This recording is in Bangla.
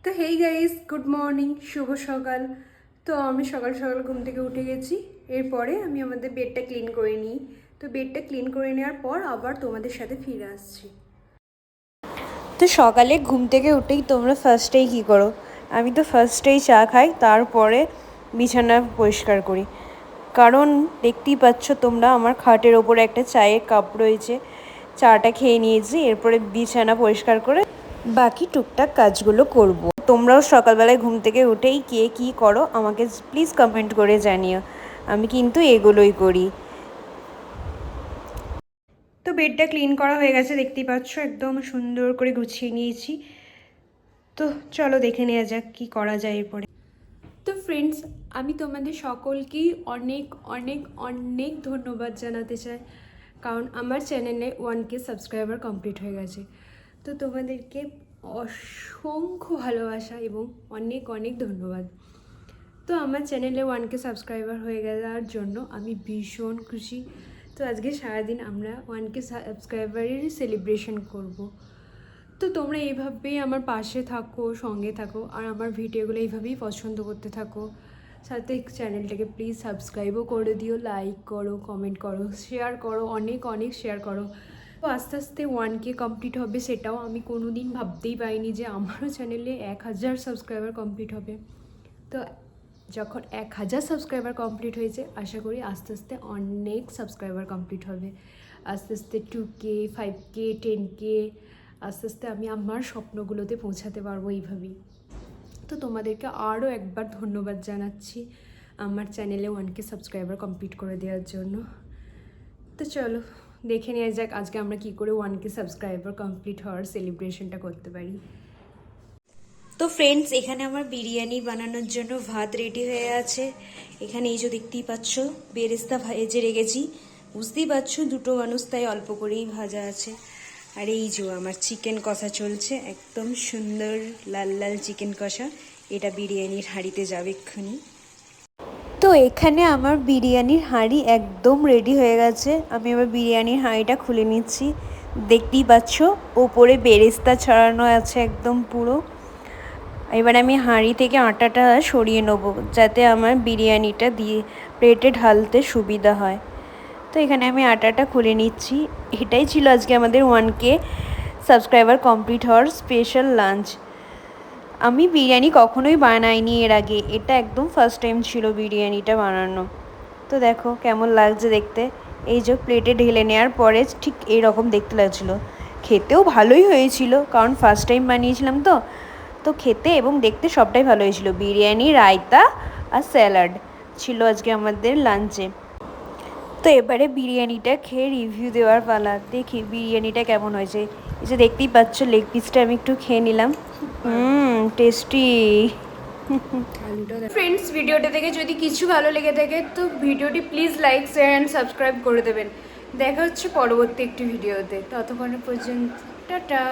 তো হেই গাইস, গুড মর্নিং, শুভ সকাল। তো আমি সকাল সকাল ঘুম থেকে উঠে গেছি। এরপরে আমি আমাদের বেডটা ক্লিন করে নিই। তো বেডটা ক্লিন করে নেওয়ার পর আবার তোমাদের সাথে ফিরে আসছি। তো সকালে ঘুম থেকে উঠেই তোমরা ফার্স্টেই কী করো? আমি তো ফার্স্টেই চা খাই, তারপরে বিছানা পরিষ্কার করি। কারণ দেখতেই পাচ্ছ তোমরা, আমার খাটের ওপরে একটা চায়ের কাপ রয়েছে। চাটা খেয়ে নিয়েছি, এরপরে বিছানা পরিষ্কার করে বাকি টুকটাক কাজগুলো করব। তোমরাও সকালবেলায় ঘুম থেকে উঠেই কে কী করো আমাকে প্লিজ কমেন্ট করে জানিও। আমি কিন্তু এগুলোই করি। তো বেডটা ক্লিন করা হয়ে গেছে, দেখতেই পাচ্ছ একদম সুন্দর করে গুছিয়ে নিয়েছি। তো চলো দেখে নেওয়া যাক কী করা যায় এরপরে। তো ফ্রেন্ডস, আমি তোমাদের সকলকেই অনেক অনেক অনেক ধন্যবাদ জানাতে চাই, কারণ আমার চ্যানেলে 1K সাবস্ক্রাইবার কমপ্লিট হয়ে গেছে। তো তোমাদেরকে অসংখ্য ভালোবাসা এবং অনেক অনেক ধন্যবাদ। তো আমার চ্যানেলে 1K সাবস্ক্রাইবার হয়ে যাওয়ার জন্য আমি ভীষণ খুশি। তো আজকে সারাদিন আমরা 1K সাবস্ক্রাইবারেরই সেলিব্রেশন করব। তো তোমরা এইভাবেই আমার পাশে থাকো, সঙ্গে থাকো, আর আমার ভিডিওগুলো এইভাবেই পছন্দ করতে থাকো। সাথে চ্যানেলটাকে প্লিজ সাবস্ক্রাইবও করে দিও, লাইক করো, কমেন্ট করো, শেয়ার করো, অনেক অনেক শেয়ার করো। তো আস্তে আস্তে 1K কমপ্লিট হবে, সেটাও আমি কোনো দিন ভাবতেই পারিনি যে আমারও চ্যানেলে 1000 সাবস্ক্রাইবার কমপ্লিট হবে। তো যখন 1000 সাবস্ক্রাইবার কমপ্লিট হয়েছে, আশা করি আস্তে আস্তে অনেক সাবস্ক্রাইবার কমপ্লিট হবে। আস্তে আস্তে 2K, 5K, 10K, আস্তে আস্তে আমি আমার স্বপ্নগুলোতে পৌঁছাতে পারবো এইভাবেই। তো তোমাদেরকে আরও একবার ধন্যবাদ জানাচ্ছি আমার চ্যানেলে 1K সাবস্ক্রাইবার কমপ্লিট করে দেওয়ার জন্য। তো চলো দেখে নেওয়া যাক আজকে আমরা কী করে 1K সাবস্ক্রাইবার কমপ্লিট হওয়ার সেলিব্রেশনটা করতে পারি। তো ফ্রেন্ডস, এখানে আমার বিরিয়ানি বানানোর জন্য ভাত রেডি হয়ে আছে। এখানে এই যে দেখতেই পাচ্ছ বেরেস্তা ভেজে রেখেছি। বুঝতেই পারছো দুটো মানুষ, তাই অল্প করেই ভাজা আছে। আর এই যে আমার চিকেন কষা চলছে, একদম সুন্দর লাল লাল চিকেন কষা। এটা বিরিয়ানির হাঁড়িতে যাবে এক্ষুনি। তো এখানে আমার বিরিয়ানির হাঁড়ি একদম রেডি হয়ে গেছে। আমি এবার বিরিয়ানির হাঁড়িটা খুলে নিচ্ছি। দেখতেই পাচ্ছ ওপরে বেরেস্তা ছড়ানো আছে একদম পুরো। এবার আমি হাঁড়ি থেকে আটাটা সরিয়ে নেব, যাতে আমার বিরিয়ানিটা দিয়ে প্লেটে ঢালতে সুবিধা হয়। তো এখানে আমি আটাটা খুলে নিচ্ছি। এটাই ছিল আজকে আমাদের 1K সাবস্ক্রাইবার কমপ্লিট হওয়ার স্পেশাল লাঞ্চ। আমি বিরিয়ানি কখনোই বানাইনি এর আগে, এটা একদম ফার্স্ট টাইম ছিল বিরিয়ানিটা বানানো। তো দেখো কেমন লাগছে দেখতে। এই যে প্লেটে ঢেলে নেওয়ার পরে ঠিক এইরকম দেখতে লাগছিলো। খেতেও ভালোই হয়েছিল, কারণ ফার্স্ট টাইম বানিয়েছিলাম তো। তো খেতে এবং দেখতে সবটাই ভালো হয়েছিল। বিরিয়ানি, রায়তা আর স্যালাড ছিল আজকে আমাদের লাঞ্চে। তো এবারে বিরিয়ানিটা খেয়ে রিভিউ দেওয়ার পালা। দেখি বিরিয়ানিটা কেমন হয়েছে। এই যে দেখতেই পাচ্ছ লেগ পিসটা আমি একটু খেয়ে নিলাম। টেস্টি। ফ্রেন্ডস, ভিডিওটা দেখে যদি কিছু ভালো লেগে থাকে তো ভিডিওটি please like, share and subscribe করে দেবেন। দেখা হচ্ছে পরবর্তী একটি ভিডিওতে। ততক্ষণ পর্যন্ত টাটা।